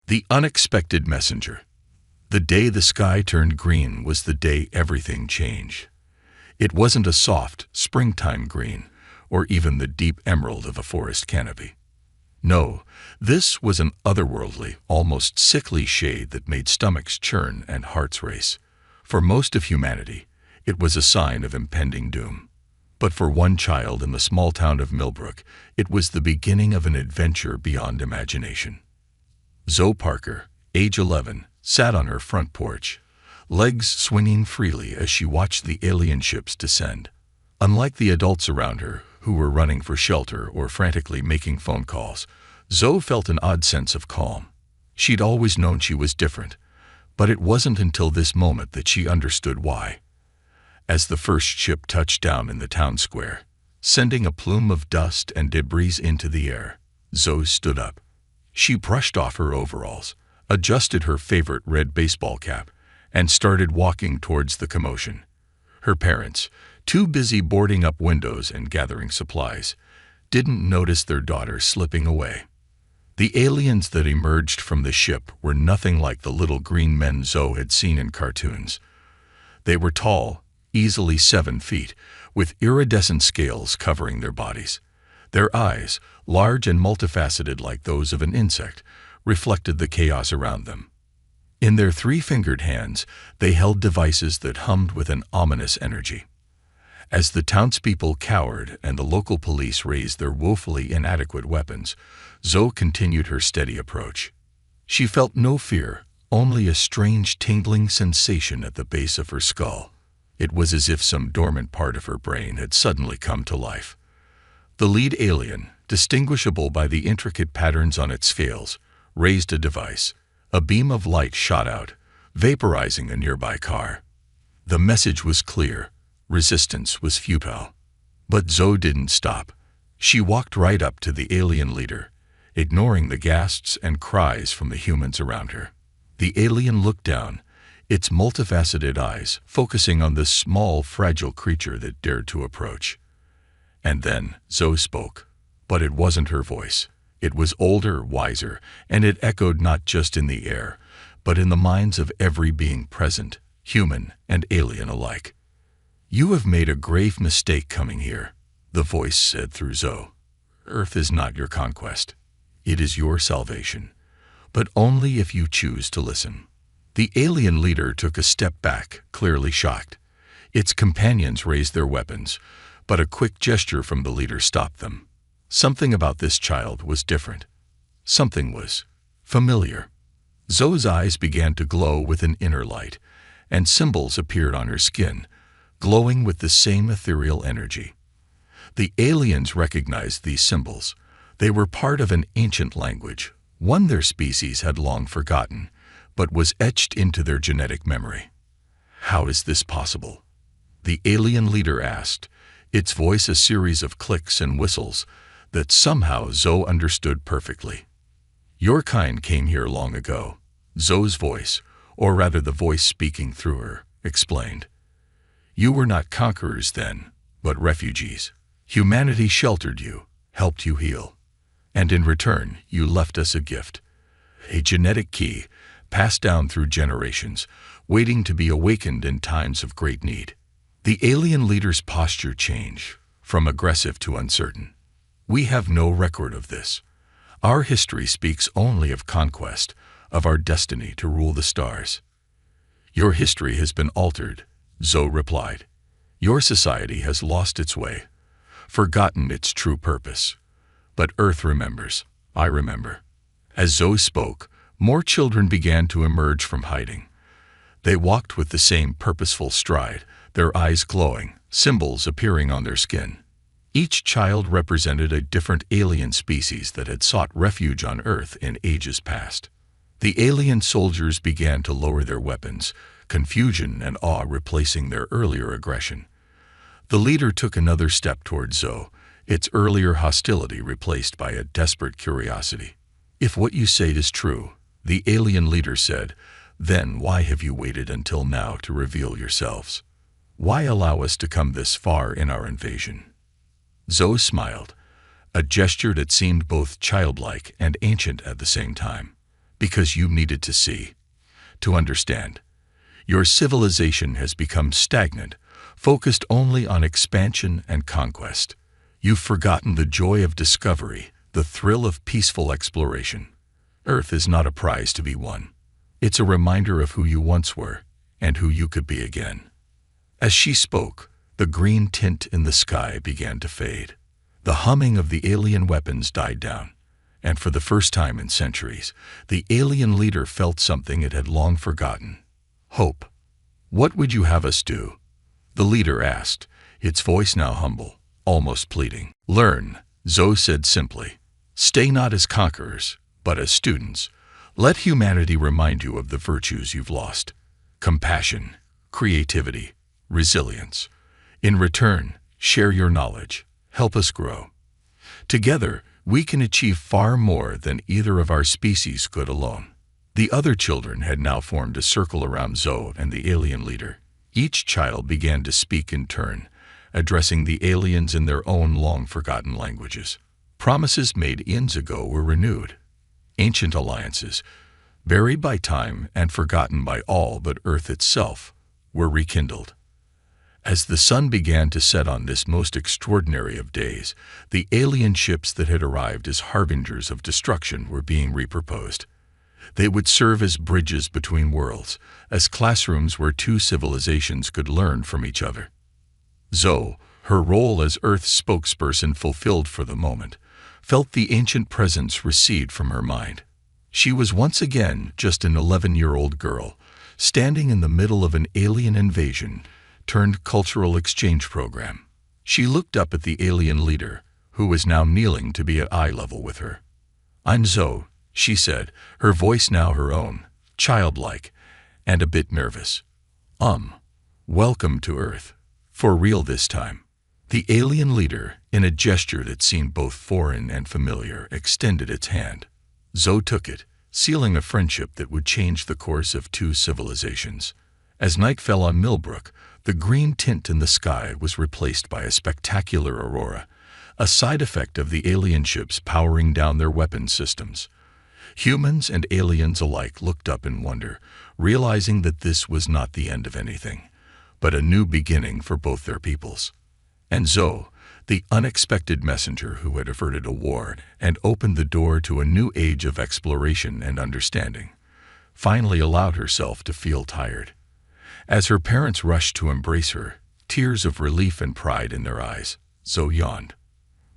The unexpected messenger. The day the sky turned green was the day everything changed. It wasn't a soft, springtime green, or even the deep emerald of a forest canopy. No, this was an otherworldly, almost sickly shade that made stomachs churn and hearts race. For most of humanity, it was a sign of impending doom. But for one child in the small town of Millbrook, it was the beginning of an adventure beyond imagination. Zoe Parker, age 11, sat on her front porch, legs swinging freely as she watched the alien ships descend. Unlike the adults around her, who were running for shelter or frantically making phone calls, Zoe felt an odd sense of calm. She'd always known she was different, but it wasn't until this moment that she understood why. As the first ship touched down in the town square, sending a plume of dust and debris into the air, Zoe stood up. She brushed off her overalls, adjusted her favorite red baseball cap, and started walking towards the commotion. Her parents, too busy boarding up windows and gathering supplies, didn't notice their daughter slipping away. The aliens that emerged from the ship were nothing like the little green men Zoe had seen in cartoons. They were tall, easily 7 feet, with iridescent scales covering their bodies. Their eyes, large and multifaceted like those of an insect, reflected the chaos around them. In their 3-fingered hands, they held devices that hummed with an ominous energy. As the townspeople cowered and the local police raised their woefully inadequate weapons, Zoe continued her steady approach. She felt no fear, only a strange tingling sensation at the base of her skull. It was as if some dormant part of her brain had suddenly come to life. The lead alien, distinguishable by the intricate patterns on its scales, raised a device. A beam of light shot out, vaporizing a nearby car. The message was clear. Resistance was futile. But Zoe didn't stop. She walked right up to the alien leader, ignoring the gasps and cries from the humans around her. The alien looked down, its multifaceted eyes focusing on the small, fragile creature that dared to approach. And then Zoe spoke. But it wasn't her voice. It was older, wiser, and it echoed not just in the air, but in the minds of every being present, human and alien alike. "You have made a grave mistake coming here," the voice said through Zoe. "Earth is not your conquest. It is your salvation, but only if you choose to listen." The alien leader took a step back, clearly shocked. Its companions raised their weapons, but a quick gesture from the leader stopped them. Something about this child was different. Something was familiar. Zoe's eyes began to glow with an inner light, and symbols appeared on her skin, glowing with the same ethereal energy. The aliens recognized these symbols. They were part of an ancient language, one their species had long forgotten, but was etched into their genetic memory. "How is this possible?" the alien leader asked, its voice a series of clicks and whistles that somehow Zoe understood perfectly. "Your kind came here long ago," Zoe's voice, or rather the voice speaking through her, explained. "You were not conquerors then, but refugees. Humanity sheltered you, helped you heal. And in return, you left us a gift. A genetic key, passed down through generations, waiting to be awakened in times of great need." The alien leader's posture changed, from aggressive to uncertain. "We have no record of this. Our history speaks only of conquest, of our destiny to rule the stars." "Your history has been altered," Zoe replied. "Your society has lost its way, forgotten its true purpose. But Earth remembers. I remember." As Zoe spoke, more children began to emerge from hiding. They walked with the same purposeful stride, their eyes glowing, symbols appearing on their skin. Each child represented a different alien species that had sought refuge on Earth in ages past. The alien soldiers began to lower their weapons, confusion and awe replacing their earlier aggression. The leader took another step toward Zoe, its earlier hostility replaced by a desperate curiosity. "If what you say is true," the alien leader said, "then why have you waited until now to reveal yourselves? Why allow us to come this far in our invasion?" Zoe smiled, a gesture that seemed both childlike and ancient at the same time. Because you needed to see, to understand. Your civilization has become stagnant, focused only on expansion and conquest. You've forgotten the joy of discovery, the thrill of peaceful exploration. Earth is not a prize to be won. It's a reminder of who you once were and who you could be again. As she spoke, the green tint in the sky began to fade. The humming of the alien weapons died down, and for the first time in centuries, the alien leader felt something it had long forgotten: hope. "What would you have us do?" the leader asked, its voice now humble, almost pleading. "Learn," Zoe said simply. "Stay not as conquerors, but as students. Let humanity remind you of the virtues you've lost: compassion, creativity, resilience. In return, share your knowledge. Help us grow. Together, we can achieve far more than either of our species could alone." The other children had now formed a circle around Zoe and the alien leader. Each child began to speak in turn, addressing the aliens in their own long-forgotten languages. Promises made eons ago were renewed. Ancient alliances, buried by time and forgotten by all but Earth itself, were rekindled. As the sun began to set on this most extraordinary of days, the alien ships that had arrived as harbingers of destruction were being repurposed. They would serve as bridges between worlds, as classrooms where two civilizations could learn from each other. Zoe, her role as Earth's spokesperson fulfilled for the moment, felt the ancient presence recede from her mind. She was once again just an 11-year-old girl, standing in the middle of an alien invasion turned cultural exchange program. She looked up at the alien leader, who was now kneeling to be at eye level with her. "I'm Zoe," she said, her voice now her own, childlike, and a bit nervous. Welcome to Earth. For real this time." The alien leader, in a gesture that seemed both foreign and familiar, extended its hand. Zoe took it, sealing a friendship that would change the course of two civilizations. As night fell on Millbrook, the green tint in the sky was replaced by a spectacular aurora, a side effect of the alien ships powering down their weapon systems. Humans and aliens alike looked up in wonder, realizing that this was not the end of anything, but a new beginning for both their peoples. And Zoe, the unexpected messenger who had averted a war and opened the door to a new age of exploration and understanding, finally allowed herself to feel tired. As her parents rushed to embrace her, tears of relief and pride in their eyes, Zoe yawned.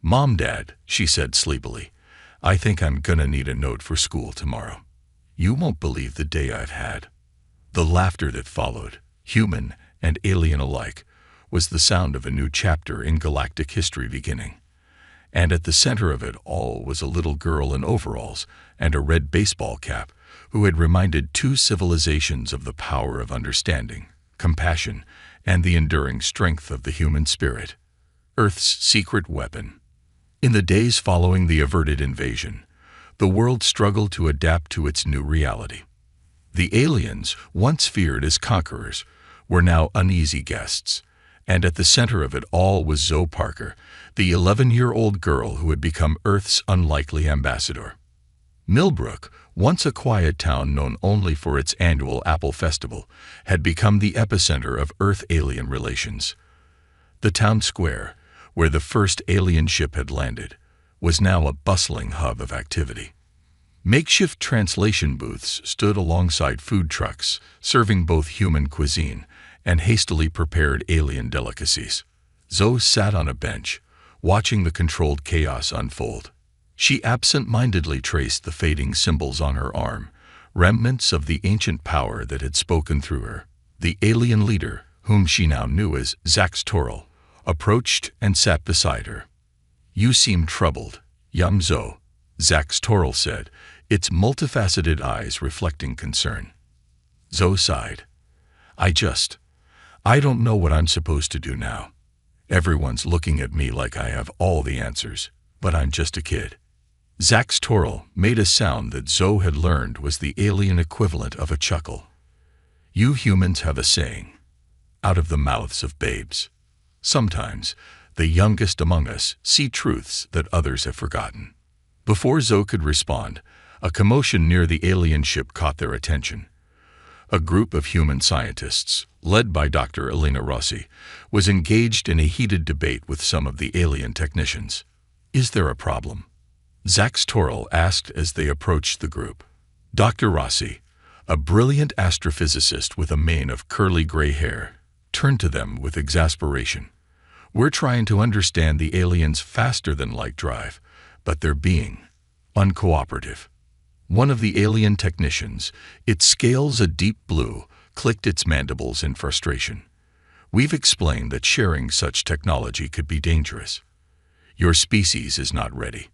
"Mom, Dad," she said sleepily, "I think I'm gonna need a note for school tomorrow. You won't believe the day I've had." The laughter that followed, human and alien alike, was the sound of a new chapter in galactic history beginning. And at the center of it all was a little girl in overalls and a red baseball cap who had reminded two civilizations of the power of understanding, compassion, and the enduring strength of the human spirit. Earth's secret weapon. In the days following the averted invasion, the world struggled to adapt to its new reality. The aliens, once feared as conquerors, were now uneasy guests, and at the center of it all was Zoe Parker, the 11-year-old girl who had become Earth's unlikely ambassador. Millbrook, once a quiet town known only for its annual Apple Festival, had become the epicenter of Earth-alien relations. The town square, where the first alien ship had landed, was now a bustling hub of activity. Makeshift translation booths stood alongside food trucks, serving both human cuisine and hastily prepared alien delicacies. Zoe sat on a bench, watching the controlled chaos unfold. She absent-mindedly traced the fading symbols on her arm, remnants of the ancient power that had spoken through her. The alien leader, whom she now knew as Zax Toril, approached and sat beside her. "You seem troubled, young Zoe," Zax Toril said, its multifaceted eyes reflecting concern. Zoe sighed. I don't know what I'm supposed to do now. Everyone's looking at me like I have all the answers, but I'm just a kid." Zax Toril made a sound that Zoe had learned was the alien equivalent of a chuckle. "You humans have a saying, out of the mouths of babes. Sometimes, the youngest among us see truths that others have forgotten." Before Zoe could respond, A commotion near the alien ship caught their attention. A group of human scientists, led by Dr. Elena Rossi, was engaged in a heated debate with some of the alien technicians. "Is there a problem?" Zax Torrell asked as they approached the group. Dr. Rossi, a brilliant astrophysicist with a mane of curly gray hair, turned to them with exasperation. "We're trying to understand the aliens' faster-than-light drive, but they're being uncooperative." One of the alien technicians, its scales a deep blue, clicked its mandibles in frustration. "We've explained that sharing such technology could be dangerous. Your species is not ready."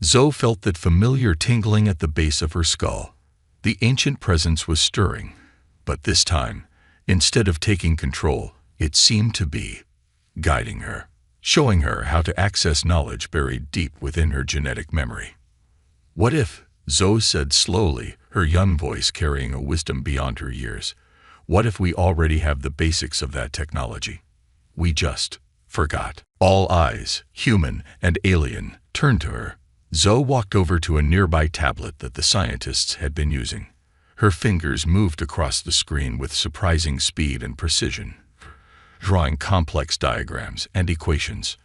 Zoe felt that familiar tingling at the base of her skull. The ancient presence was stirring, but this time, instead of taking control, it seemed to be guiding her, showing her how to access knowledge buried deep within her genetic memory. "What if," Zoe said slowly, her young voice carrying a wisdom beyond her years, "what if we already have the basics of that technology? We just forgot." All eyes, human and alien, turned to her. Zoe walked over to a nearby tablet that the scientists had been using. Her fingers moved across the screen with surprising speed and precision, drawing complex diagrams and equations.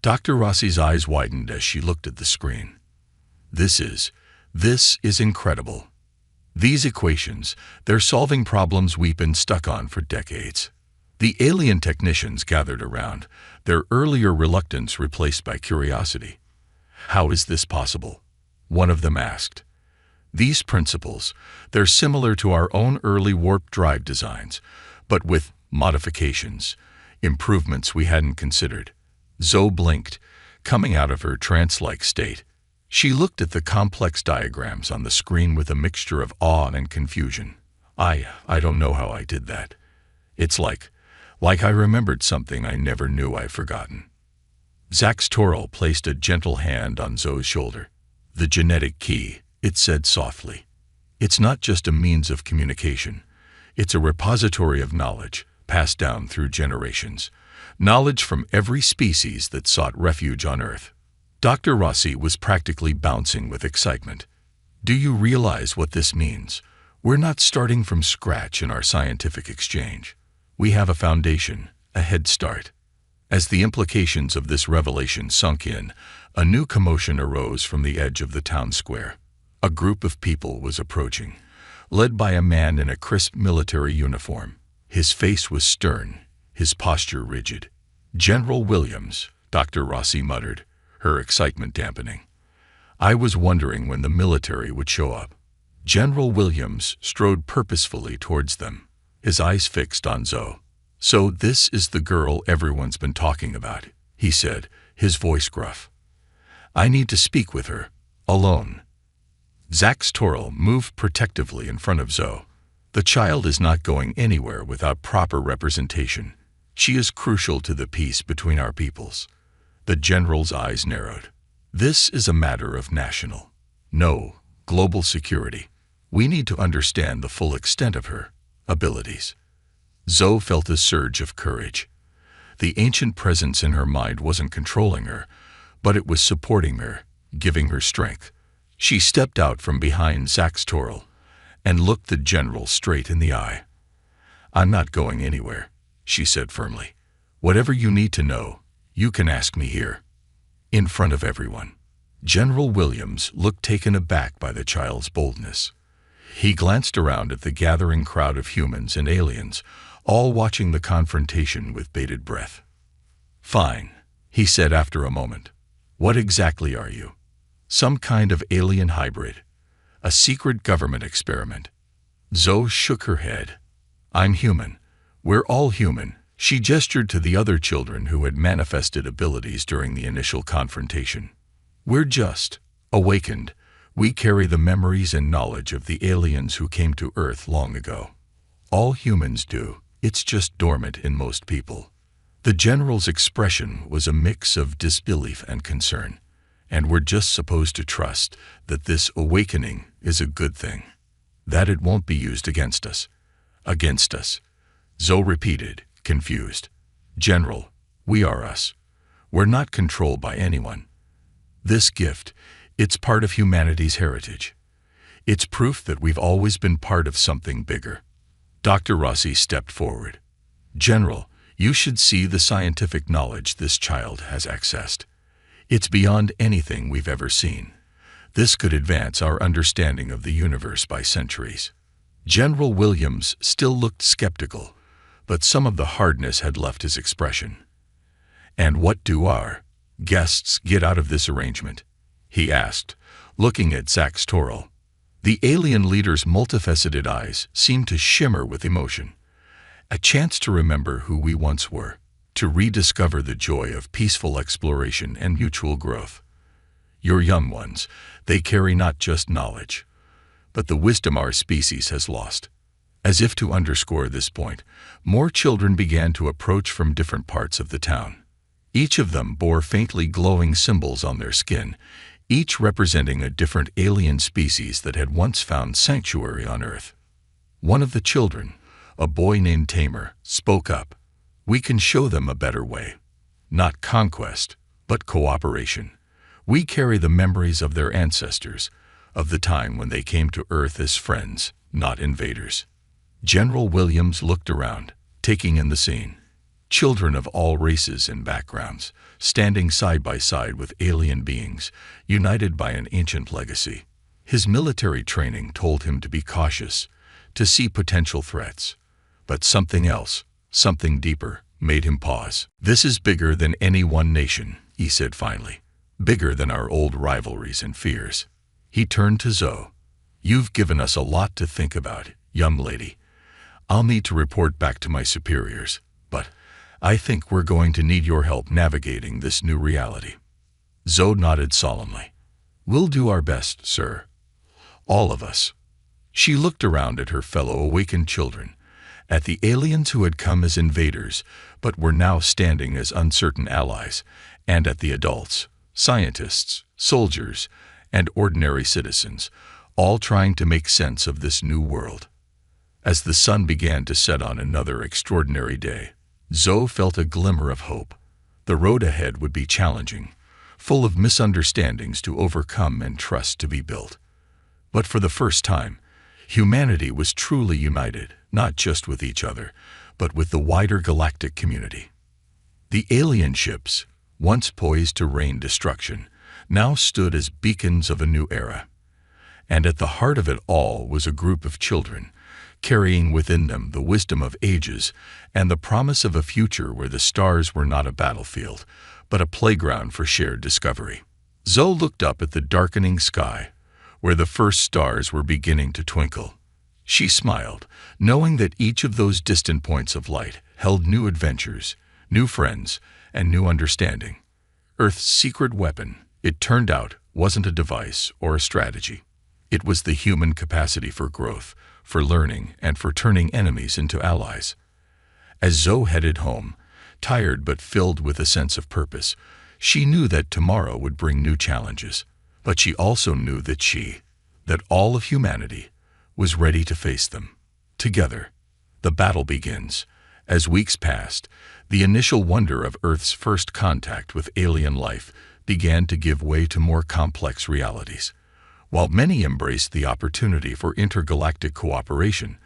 Dr. Rossi's eyes widened as she looked at the screen. This is incredible. These equations, they're solving problems we've been stuck on for decades." The alien technicians gathered around, their earlier reluctance replaced by curiosity. "How is this possible?" one of them asked. "These principles, they're similar to our own early warp drive designs, but with modifications, improvements we hadn't considered." Zoe blinked, coming out of her trance-like state. She looked at the complex diagrams on the screen with a mixture of awe and confusion. I don't know how I did that. It's like I remembered something I never knew I'd forgotten." Zax Torrell placed a gentle hand on Zoe's shoulder. "The genetic key," it said softly. "It's not just a means of communication. It's a repository of knowledge, passed down through generations. Knowledge from every species that sought refuge on Earth." Dr. Rossi was practically bouncing with excitement. "Do you realize what this means? We're not starting from scratch in our scientific exchange. We have a foundation, a head start." As the implications of this revelation sunk in, a new commotion arose from the edge of the town square. A group of people was approaching, led by a man in a crisp military uniform. His face was stern, his posture rigid. "General Williams," Dr. Rossi muttered, her excitement dampening. "I was wondering when the military would show up." General Williams strode purposefully towards them, his eyes fixed on Zoe. "So this is the girl everyone's been talking about," he said, his voice gruff. "I need to speak with her, alone." Zax Torrell moved protectively in front of Zoe. "The child is not going anywhere without proper representation. She is crucial to the peace between our peoples." The general's eyes narrowed. "This is a matter of national, no, global security. We need to understand the full extent of her abilities." Zoe felt a surge of courage. The ancient presence in her mind wasn't controlling her, but it was supporting her, giving her strength. She stepped out from behind Zax Torrell and looked the general straight in the eye. "I'm not going anywhere," she said firmly. "Whatever you need to know, you can ask me here." In front of everyone. General Williams looked taken aback by the child's boldness. He glanced around at the gathering crowd of humans and aliens, all watching the confrontation with bated breath. "Fine," he said after a moment. "What exactly are you? Some kind of alien hybrid? A secret government experiment?" Zoe shook her head. "I'm human. We're all human." She gestured to the other children who had manifested abilities during the initial confrontation. "We're just awakened. We carry the memories and knowledge of the aliens who came to Earth long ago. All humans do. It's just dormant in most people." The general's expression was a mix of disbelief and concern. "And we're just supposed to trust that this awakening is a good thing. That it won't be used against us." "Against us," Zoe repeated, confused. "General, we are us. We're not controlled by anyone. This gift, it's part of humanity's heritage. It's proof that we've always been part of something bigger. Dr. Rossi stepped forward. General, you should see the scientific knowledge this child has accessed. It's beyond anything we've ever seen. This could advance our understanding of the universe by centuries. General Williams still looked skeptical, but some of the hardness had left his expression. And what do our guests get out of this arrangement? He asked, looking at Zax Toril. The alien leader's multifaceted eyes seemed to shimmer with emotion. A chance to remember who we once were, to rediscover the joy of peaceful exploration and mutual growth. Your young ones, they carry not just knowledge, but the wisdom our species has lost. As if to underscore this point, more children began to approach from different parts of the town. Each of them bore faintly glowing symbols on their skin, each representing a different alien species that had once found sanctuary on Earth. One of the children, a boy named Tamer, spoke up. We can show them a better way. Not conquest, but cooperation. We carry the memories of their ancestors, of the time when they came to Earth as friends, not invaders. General Williams looked around, taking in the scene. Children of all races and backgrounds, standing side by side with alien beings, united by an ancient legacy. His military training told him to be cautious, to see potential threats. But something else, something deeper, made him pause. This is bigger than any one nation, he said finally. Bigger than our old rivalries and fears. He turned to Zoe. You've given us a lot to think about, young lady. I'll need to report back to my superiors, but I think we're going to need your help navigating this new reality. Zoe nodded solemnly. We'll do our best, sir. All of us. She looked around at her fellow awakened children, at the aliens who had come as invaders but were now standing as uncertain allies, and at the adults, scientists, soldiers, and ordinary citizens, all trying to make sense of this new world. As the sun began to set on another extraordinary day, Zoe felt a glimmer of hope. The road ahead would be challenging, full of misunderstandings to overcome and trust to be built. But for the first time, humanity was truly united, not just with each other, but with the wider galactic community. The alien ships, once poised to rain destruction, now stood as beacons of a new era. And at the heart of it all was a group of children, carrying within them the wisdom of ages and the promise of a future where the stars were not a battlefield, but a playground for shared discovery. Zoe looked up at the darkening sky, where the first stars were beginning to twinkle. She smiled, knowing that each of those distant points of light held new adventures, new friends, and new understanding. Earth's secret weapon, it turned out, wasn't a device or a strategy. It was the human capacity for growth, for learning, and for turning enemies into allies. As Zoe headed home, tired but filled with a sense of purpose, she knew that tomorrow would bring new challenges. But she also knew that all of humanity, was ready to face them. Together, the battle begins. As weeks passed, the initial wonder of Earth's first contact with alien life began to give way to more complex realities. While many embraced the opportunity for intergalactic cooperation,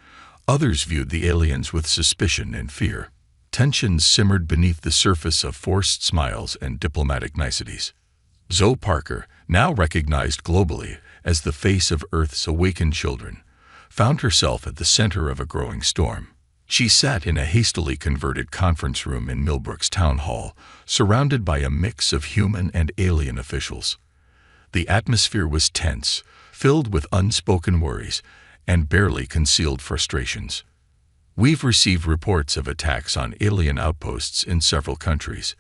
others viewed the aliens with suspicion and fear. Tensions simmered beneath the surface of forced smiles and diplomatic niceties. Zoe Parker, now recognized globally as the face of Earth's awakened children, found herself at the center of a growing storm. She sat in a hastily converted conference room in Millbrook's town hall, surrounded by a mix of human and alien officials. The atmosphere was tense, filled with unspoken worries and barely concealed frustrations. We've received reports of attacks on alien outposts in several countries,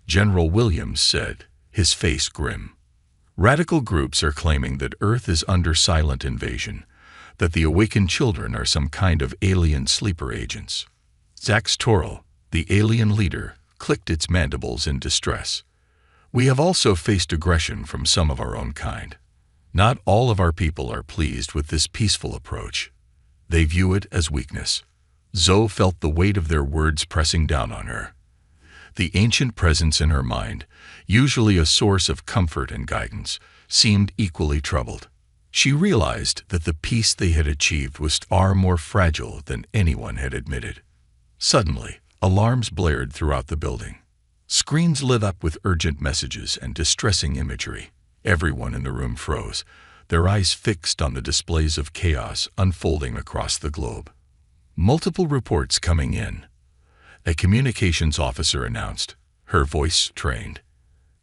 General Williams said, his face grim. Radical groups are claiming that Earth is under silent invasion, that the awakened children are some kind of alien sleeper agents. Zax Toril, the alien leader, clicked its mandibles in distress. We have also faced aggression from some of our own kind. Not all of our people are pleased with this peaceful approach. They view it as weakness. Zoe felt the weight of their words pressing down on her. The ancient presence in her mind, usually a source of comfort and guidance, seemed equally troubled. She realized that the peace they had achieved was far more fragile than anyone had admitted. Suddenly, alarms blared throughout the building. Screens lit up with urgent messages and distressing imagery. Everyone in the room froze, their eyes fixed on the displays of chaos unfolding across the globe. Multiple reports coming in. A communications officer announced, her voice trained.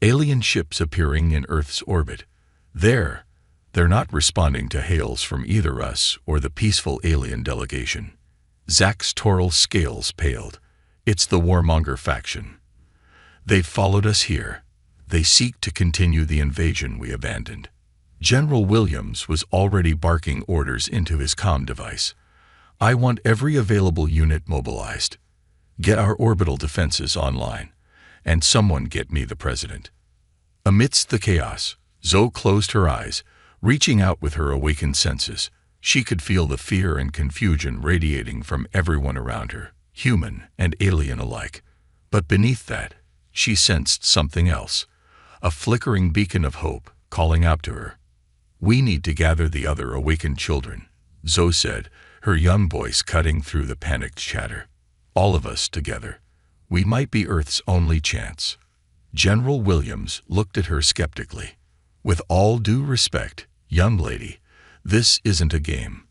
Alien ships appearing in Earth's orbit. They're not responding to hails from either us or the peaceful alien delegation. Zach's toral scales paled. It's the warmonger faction. They've followed us here. They seek to continue the invasion we abandoned. General Williams was already barking orders into his comm device. I want every available unit mobilized. Get our orbital defenses online. And someone get me the president. Amidst the chaos, Zoe closed her eyes, reaching out with her awakened senses. She could feel the fear and confusion radiating from everyone around her, human and alien alike. But beneath that, she sensed something else, a flickering beacon of hope calling out to her. We need to gather the other awakened children, Zoe said, her young voice cutting through the panicked chatter. All of us together. We might be Earth's only chance. General Williams looked at her skeptically. With all due respect, young lady, this isn't a game.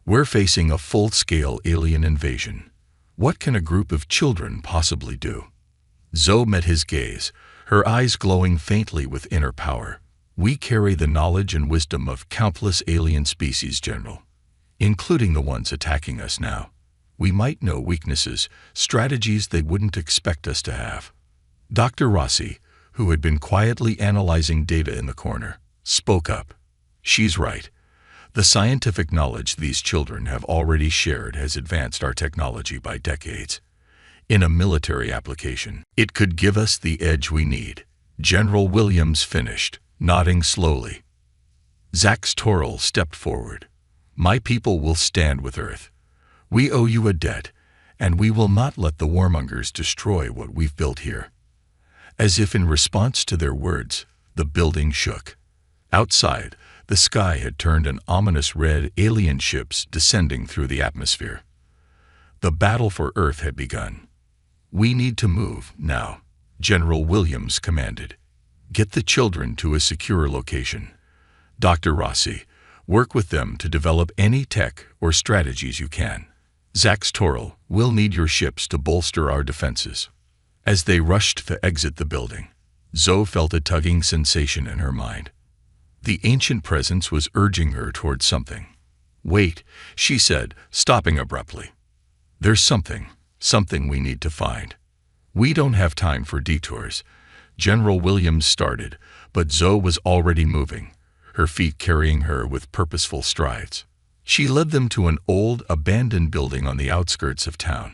We're facing a full-scale alien invasion. What can a group of children possibly do? Zoe met his gaze, her eyes glowing faintly with inner power. We carry the knowledge and wisdom of countless alien species, General, including the ones attacking us now. We might know weaknesses, strategies they wouldn't expect us to have. Dr. Rossi, who had been quietly analyzing data in the corner, spoke up. She's right. The scientific knowledge these children have already shared has advanced our technology by decades. In a military application, it could give us the edge we need. General Williams finished, nodding slowly. Zach's Toril stepped forward. My people will stand with Earth. We owe you a debt, and we will not let the warmongers destroy what we've built here. As if in response to their words, the building shook. Outside, the sky had turned an ominous red, alien ships descending through the atmosphere. The battle for Earth had begun. We need to move now, General Williams commanded. Get the children to a secure location. Dr. Rossi, work with them to develop any tech or strategies you can. Zach's Toril, we'll need your ships to bolster our defenses. As they rushed to exit the building, Zoe felt a tugging sensation in her mind. The ancient presence was urging her towards something. Wait, she said, stopping abruptly. There's something we need to find. We don't have time for detours. General Williams started, but Zoe was already moving, her feet carrying her with purposeful strides. She led them to an old, abandoned building on the outskirts of town.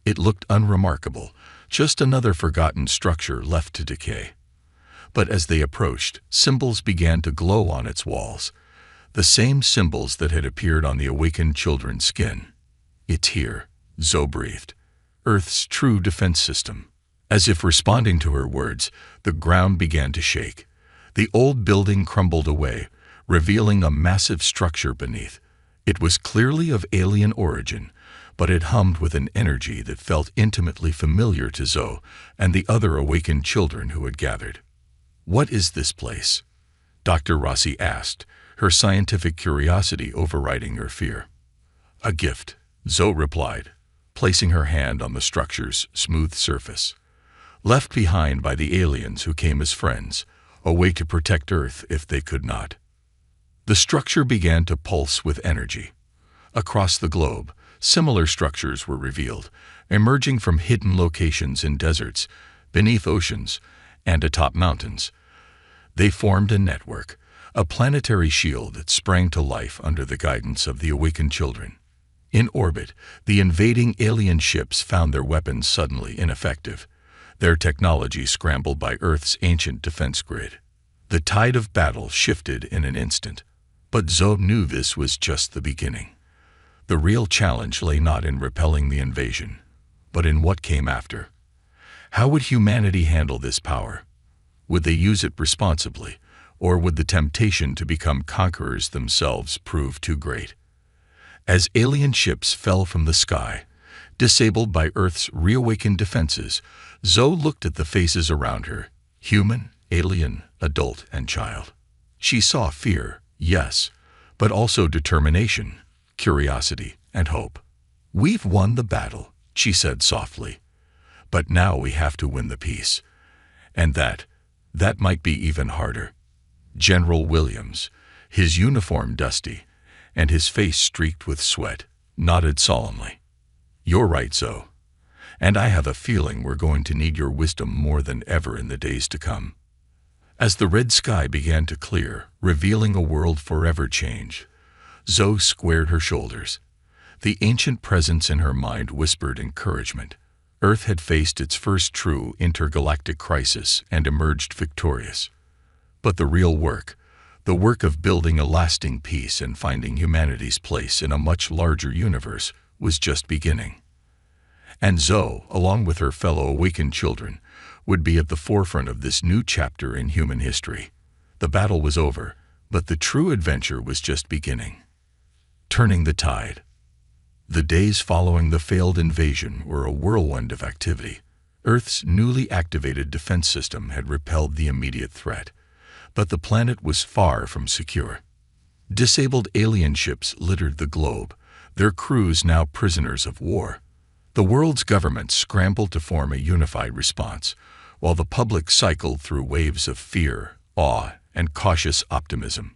It looked unremarkable, just another forgotten structure left to decay. But as they approached, symbols began to glow on its walls, the same symbols that had appeared on the awakened children's skin. It's here, Zoe breathed. Earth's true defense system. As if responding to her words, the ground began to shake. The old building crumbled away, revealing a massive structure beneath. It was clearly of alien origin, but it hummed with an energy that felt intimately familiar to Zoe and the other awakened children who had gathered. What is this place? Dr. Rossi asked, her scientific curiosity overriding her fear. A gift, Zoe replied, placing her hand on the structure's smooth surface. Left behind by the aliens who came as friends, a way to protect Earth if they could not. The structure began to pulse with energy. Across the globe, similar structures were revealed, emerging from hidden locations in deserts, beneath oceans, and atop mountains. They formed a network, a planetary shield that sprang to life under the guidance of the awakened children. In orbit, the invading alien ships found their weapons suddenly ineffective, their technology scrambled by Earth's ancient defense grid. The tide of battle shifted in an instant. But Zoe knew this was just the beginning. The real challenge lay not in repelling the invasion, but in what came after. How would humanity handle this power? Would they use it responsibly, Or would the temptation to become conquerors themselves prove too great? As alien ships fell from the sky, disabled by Earth's reawakened defenses, Zoe looked at the faces around her, human, alien, adult, and child. She saw fear, yes, but also determination, curiosity, and hope. "We've won the battle," she said softly. "But now we have to win the peace. And that might be even harder." General Williams, his uniform dusty, and his face streaked with sweat, nodded solemnly. "You're right, Zoe. And I have a feeling we're going to need your wisdom more than ever in the days to come." As the red sky began to clear, revealing a world forever changed, Zoe squared her shoulders. The ancient presence in her mind whispered encouragement. Earth had faced its first true intergalactic crisis and emerged victorious. But the real work, the work of building a lasting peace and finding humanity's place in a much larger universe, was just beginning. And Zoe, along with her fellow awakened children, would be at the forefront of this new chapter in human history. The battle was over, but the true adventure was just beginning. Turning the tide. The days following the failed invasion were a whirlwind of activity. Earth's newly activated defense system had repelled the immediate threat, but the planet was far from secure. Disabled alien ships littered the globe, their crews now prisoners of war. The world's governments scrambled to form a unified response, while the public cycled through waves of fear, awe, and cautious optimism.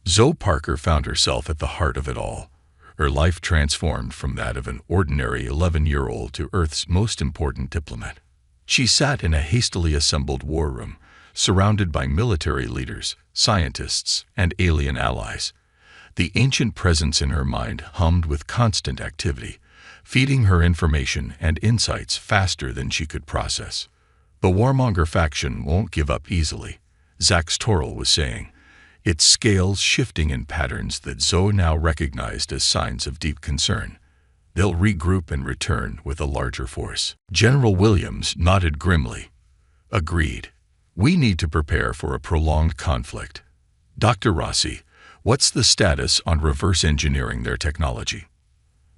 Zoe Parker found herself at the heart of it all, her life transformed from that of an ordinary 11-year-old to Earth's most important diplomat. She sat in a hastily assembled war room, surrounded by military leaders, scientists, and alien allies. The ancient presence in her mind hummed with constant activity, feeding her information and insights faster than she could process. "The warmonger faction won't give up easily," Zax Toril was saying, its scales shifting in patterns that Zoe now recognized as signs of deep concern. "They'll regroup and return with a larger force." General Williams nodded grimly. "Agreed. We need to prepare for a prolonged conflict. Dr. Rossi, what's the status on reverse engineering their technology?"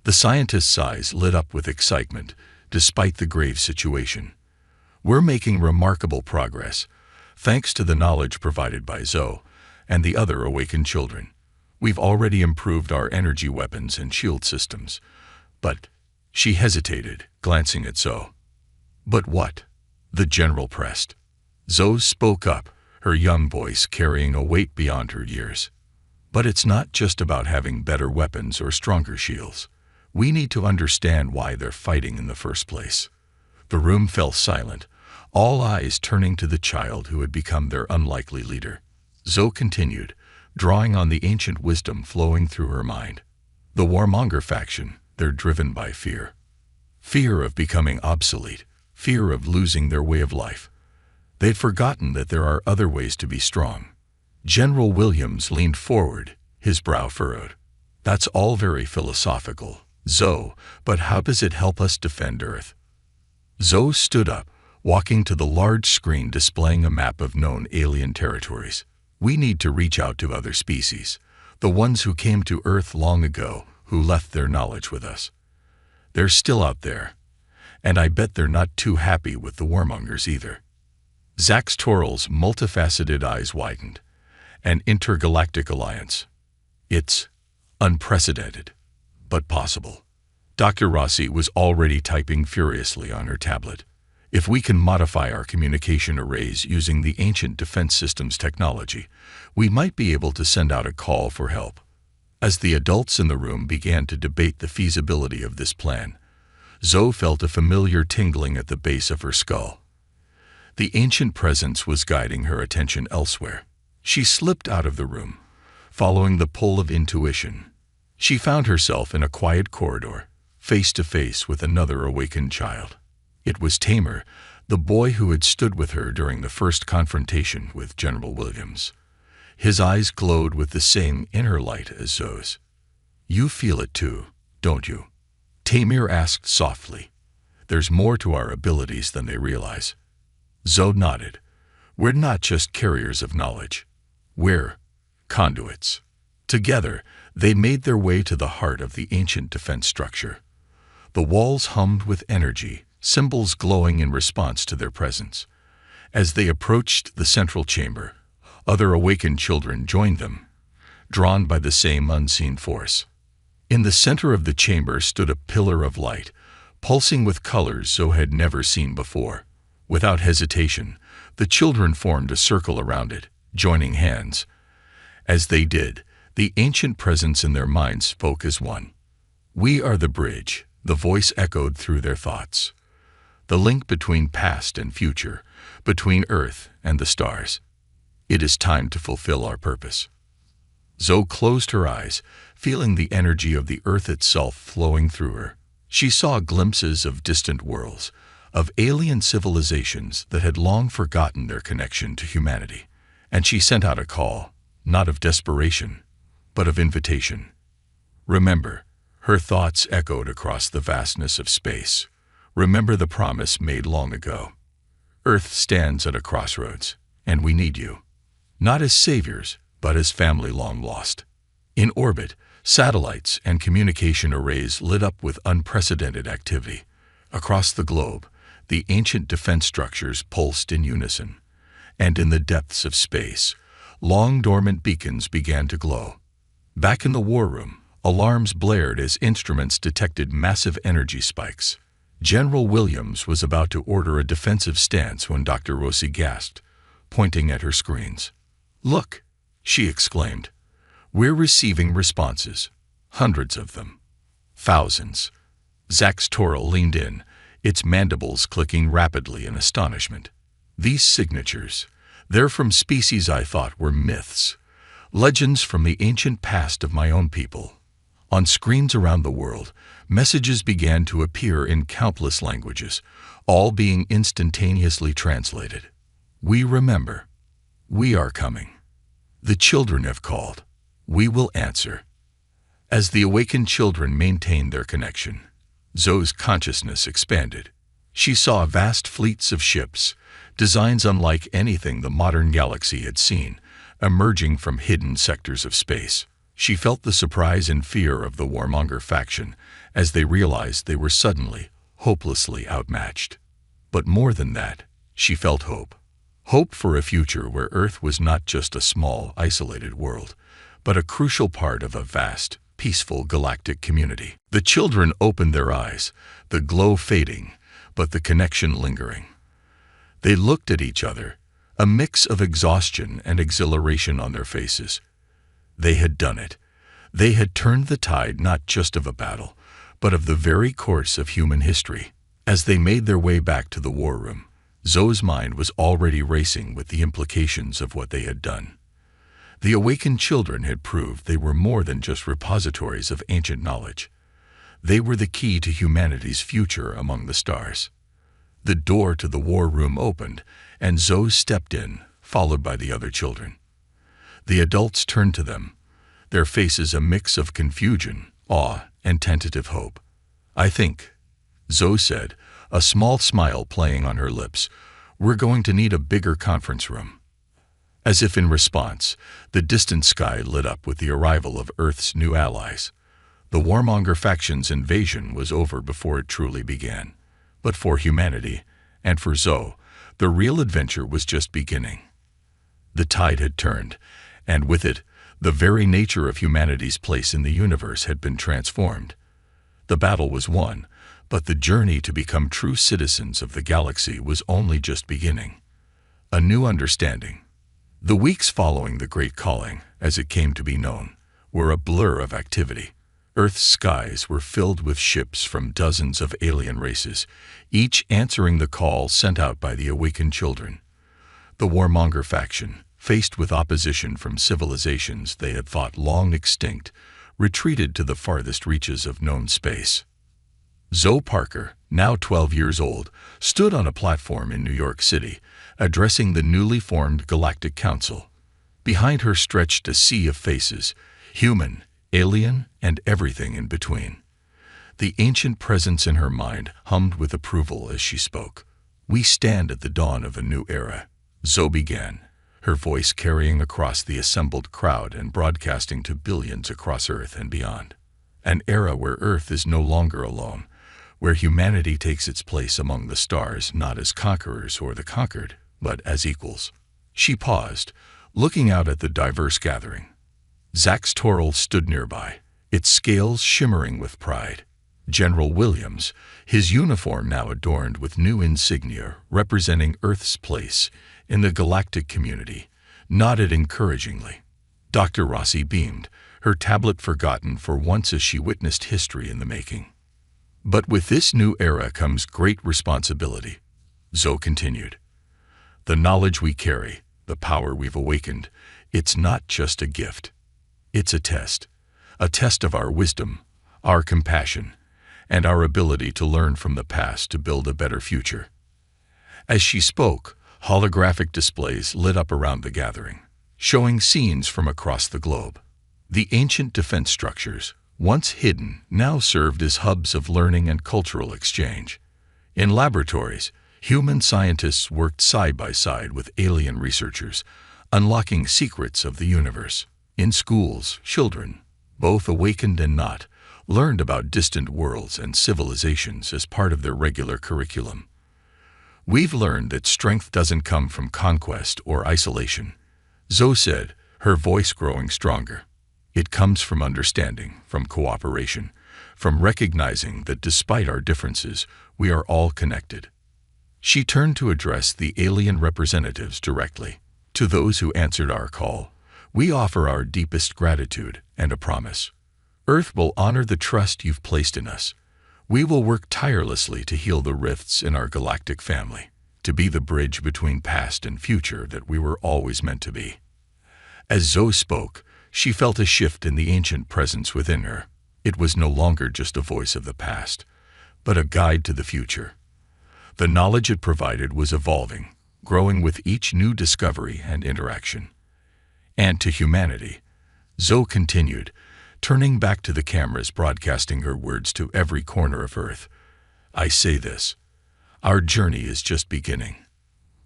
The scientist's eyes lit up with excitement, despite the grave situation. "We're making remarkable progress, thanks to the knowledge provided by Zoe and the other awakened children. We've already improved our energy weapons and shield systems. But," she hesitated, glancing at Zoe. "But what?" the general pressed. Zoe spoke up, her young voice carrying a weight beyond her years. "But it's not just about having better weapons or stronger shields. We need to understand why they're fighting in the first place." The room fell silent, all eyes turning to the child who had become their unlikely leader. Zoe continued, drawing on the ancient wisdom flowing through her mind. "The warmonger faction, they're driven by fear. Fear of becoming obsolete, fear of losing their way of life. They'd forgotten that there are other ways to be strong." General Williams leaned forward, his brow furrowed. "That's all very philosophical, Zoe, but how does it help us defend Earth?" Zoe stood up, walking to the large screen displaying a map of known alien territories. "We need to reach out to other species, the ones who came to Earth long ago, who left their knowledge with us. They're still out there, and I bet they're not too happy with the warmongers either." Zax Toril's multifaceted eyes widened. "An intergalactic alliance. It's unprecedented, but possible." Dr. Rossi was already typing furiously on her tablet. "If we can modify our communication arrays using the ancient defense systems technology, we might be able to send out a call for help." As the adults in the room began to debate the feasibility of this plan, Zoe felt a familiar tingling at the base of her skull. The ancient presence was guiding her attention elsewhere. She slipped out of the room, following the pull of intuition. She found herself in a quiet corridor, face to face with another awakened child. It was Tamer, the boy who had stood with her during the first confrontation with General Williams. His eyes glowed with the same inner light as Zoe's. "You feel it too, don't you?" Tamer asked softly. "There's more to our abilities than they realize." Zoe nodded. "We're not just carriers of knowledge. We're conduits. Together, they made their way to the heart of the ancient defense structure. The walls hummed with energy, symbols glowing in response to their presence. As they approached the central chamber, other awakened children joined them, drawn by the same unseen force. In the center of the chamber stood a pillar of light, pulsing with colors Zoe had never seen before. Without hesitation, the children formed a circle around it, joining hands. As they did, the ancient presence in their minds spoke as one. "We are the bridge," the voice echoed through their thoughts. "The link between past and future, between Earth and the stars. It is time to fulfill our purpose." Zoe closed her eyes, feeling the energy of the Earth itself flowing through her. She saw glimpses of distant worlds, of alien civilizations that had long forgotten their connection to humanity. And she sent out a call, not of desperation, but of invitation. "Remember," her thoughts echoed across the vastness of space. "Remember the promise made long ago. Earth stands at a crossroads, and we need you. Not as saviors, but as family long lost." In orbit, satellites and communication arrays lit up with unprecedented activity. Across the globe, the ancient defense structures pulsed in unison. And in the depths of space, long dormant beacons began to glow. Back in the war room, alarms blared as instruments detected massive energy spikes. General Williams was about to order a defensive stance when Dr. Rossi gasped, pointing at her screens. "Look," she exclaimed. "We're receiving responses. Hundreds of them. Thousands." Zax Toril leaned in, its mandibles clicking rapidly in astonishment. "These signatures, they're from species I thought were myths. Legends from the ancient past of my own people." On screens around the world, messages began to appear in countless languages, all being instantaneously translated. "We remember. We are coming. The children have called. We will answer." As the awakened children maintained their connection, Zoe's consciousness expanded. She saw vast fleets of ships, designs unlike anything the modern galaxy had seen, emerging from hidden sectors of space. She felt the surprise and fear of the warmonger faction as they realized they were suddenly, hopelessly outmatched. But more than that, she felt hope. Hope for a future where Earth was not just a small, isolated world, but a crucial part of a vast, peaceful galactic community. The children opened their eyes, the glow fading, but the connection lingering. They looked at each other, a mix of exhaustion and exhilaration on their faces. They had done it. They had turned the tide not just of a battle, but of the very course of human history. As they made their way back to the war room, Zoe's mind was already racing with the implications of what they had done. The awakened children had proved they were more than just repositories of ancient knowledge. They were the key to humanity's future among the stars. The door to the war room opened, and Zoe stepped in, followed by the other children. The adults turned to them, their faces a mix of confusion, awe, and tentative hope. "I think," Zoe said, a small smile playing on her lips, "we're going to need a bigger conference room." As if in response, the distant sky lit up with the arrival of Earth's new allies. The warmonger faction's invasion was over before it truly began. But for humanity, and for Zoe, the real adventure was just beginning. The tide had turned, and with it, the very nature of humanity's place in the universe had been transformed. The battle was won, but the journey to become true citizens of the galaxy was only just beginning. A new understanding. The weeks following the Great Calling, as it came to be known, were a blur of activity. Earth's skies were filled with ships from dozens of alien races, each answering the call sent out by the awakened children. The warmonger faction, faced with opposition from civilizations they had thought long extinct, retreated to the farthest reaches of known space. Zoe Parker, now 12 years old, stood on a platform in New York City, addressing the newly formed Galactic Council. Behind her stretched a sea of faces, human, alien, and everything in between. The ancient presence in her mind hummed with approval as she spoke. "We stand at the dawn of a new era," Zoe began, her voice carrying across the assembled crowd and broadcasting to billions across Earth and beyond. An era where Earth is no longer alone, where humanity takes its place among the stars not as conquerors or the conquered, but as equals. She paused, looking out at the diverse gathering. Zax Torrell stood nearby, its scales shimmering with pride. General Williams, his uniform now adorned with new insignia representing Earth's place in the galactic community, nodded encouragingly. Dr. Rossi beamed, her tablet forgotten for once as she witnessed history in the making. But with this new era comes great responsibility, Zoe continued. The knowledge we carry, the power we've awakened, it's not just a gift. It's a test of our wisdom, our compassion, and our ability to learn from the past to build a better future. As she spoke, holographic displays lit up around the gathering, showing scenes from across the globe. The ancient defense structures, once hidden, now served as hubs of learning and cultural exchange. In laboratories, human scientists worked side by side with alien researchers, unlocking secrets of the universe. In schools, children, both awakened and not, learned about distant worlds and civilizations as part of their regular curriculum. We've learned that strength doesn't come from conquest or isolation, Zoe said, her voice growing stronger. It comes from understanding, from cooperation, from recognizing that despite our differences, we are all connected. She turned to address the alien representatives directly. To those who answered our call, we offer our deepest gratitude and a promise. Earth will honor the trust you've placed in us. We will work tirelessly to heal the rifts in our galactic family, to be the bridge between past and future that we were always meant to be. As Zoe spoke, she felt a shift in the ancient presence within her. It was no longer just a voice of the past, but a guide to the future. The knowledge it provided was evolving, growing with each new discovery and interaction. And to humanity, Zoe continued, turning back to the cameras broadcasting her words to every corner of Earth. I say this, our journey is just beginning.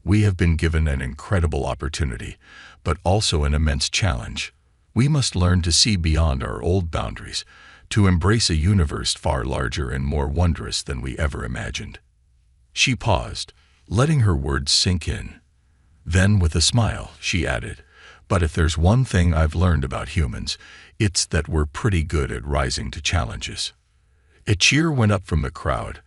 We have been given an incredible opportunity, but also an immense challenge. We must learn to see beyond our old boundaries, to embrace a universe far larger and more wondrous than we ever imagined. She paused, letting her words sink in. Then, with a smile, she added, but if there's one thing I've learned about humans, it's that we're pretty good at rising to challenges. A cheer went up from the crowd,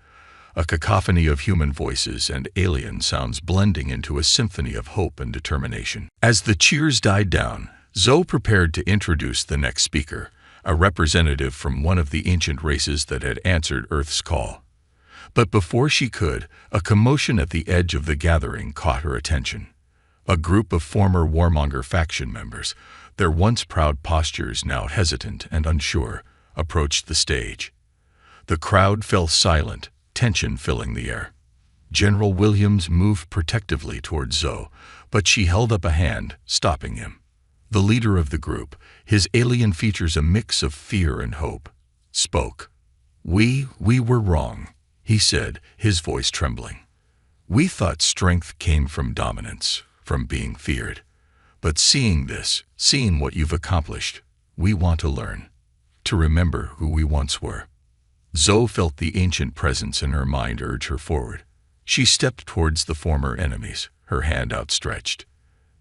a cacophony of human voices and alien sounds blending into a symphony of hope and determination. As the cheers died down, Zoe prepared to introduce the next speaker, a representative from one of the ancient races that had answered Earth's call. But before she could, a commotion at the edge of the gathering caught her attention. A group of former warmonger faction members, their once proud postures now hesitant and unsure, approached the stage. The crowd fell silent, tension filling the air. General Williams moved protectively toward Zoe, but she held up a hand, stopping him. The leader of the group, his alien features a mix of fear and hope, spoke. We were wrong, he said, his voice trembling. We thought strength came from dominance, from being feared. But seeing what you've accomplished, we want to learn, to remember who we once were. Zoe felt the ancient presence in her mind urge her forward. She stepped towards the former enemies, her hand outstretched.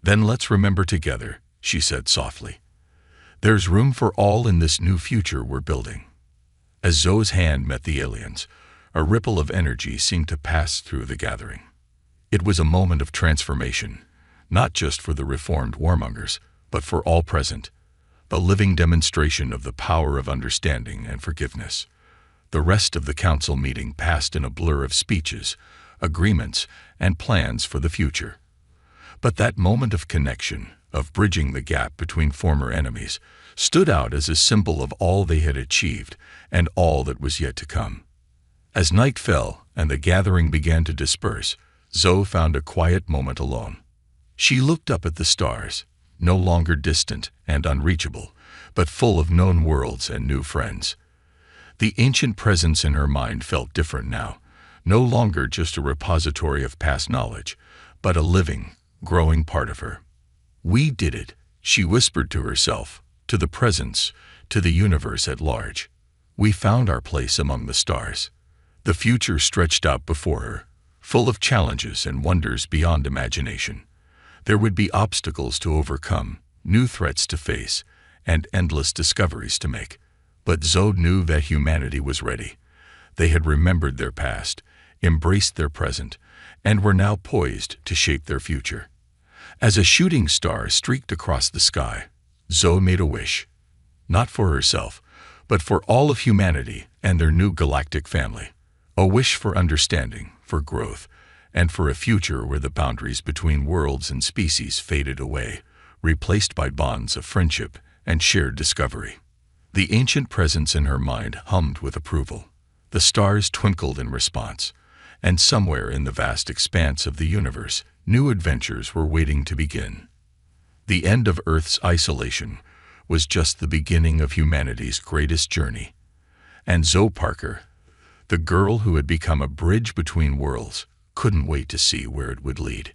Then let's remember together, she said softly. There's room for all in this new future we're building. As Zoe's hand met the aliens, a ripple of energy seemed to pass through the gathering. It was a moment of transformation, not just for the reformed warmongers, but for all present, a living demonstration of the power of understanding and forgiveness. The rest of the council meeting passed in a blur of speeches, agreements, and plans for the future. But that moment of connection, of bridging the gap between former enemies, stood out as a symbol of all they had achieved and all that was yet to come. As night fell and the gathering began to disperse, Zoe found a quiet moment alone. She looked up at the stars, no longer distant and unreachable, but full of known worlds and new friends. The ancient presence in her mind felt different now, no longer just a repository of past knowledge, but a living, growing part of her. We did it, she whispered to herself, to the presence, to the universe at large. We found our place among the stars. The future stretched out before her, full of challenges and wonders beyond imagination. There would be obstacles to overcome, new threats to face, and endless discoveries to make. But Zoe knew that humanity was ready. They had remembered their past, embraced their present, and were now poised to shape their future. As a shooting star streaked across the sky, Zoe made a wish, not for herself, but for all of humanity and their new galactic family. A wish for understanding, for growth, and for a future where the boundaries between worlds and species faded away, replaced by bonds of friendship and shared discovery. The ancient presence in her mind hummed with approval. The stars twinkled in response, and somewhere in the vast expanse of the universe, new adventures were waiting to begin. The end of Earth's isolation was just the beginning of humanity's greatest journey. And Zoe Parker, the girl who had become a bridge between worlds, couldn't wait to see where it would lead.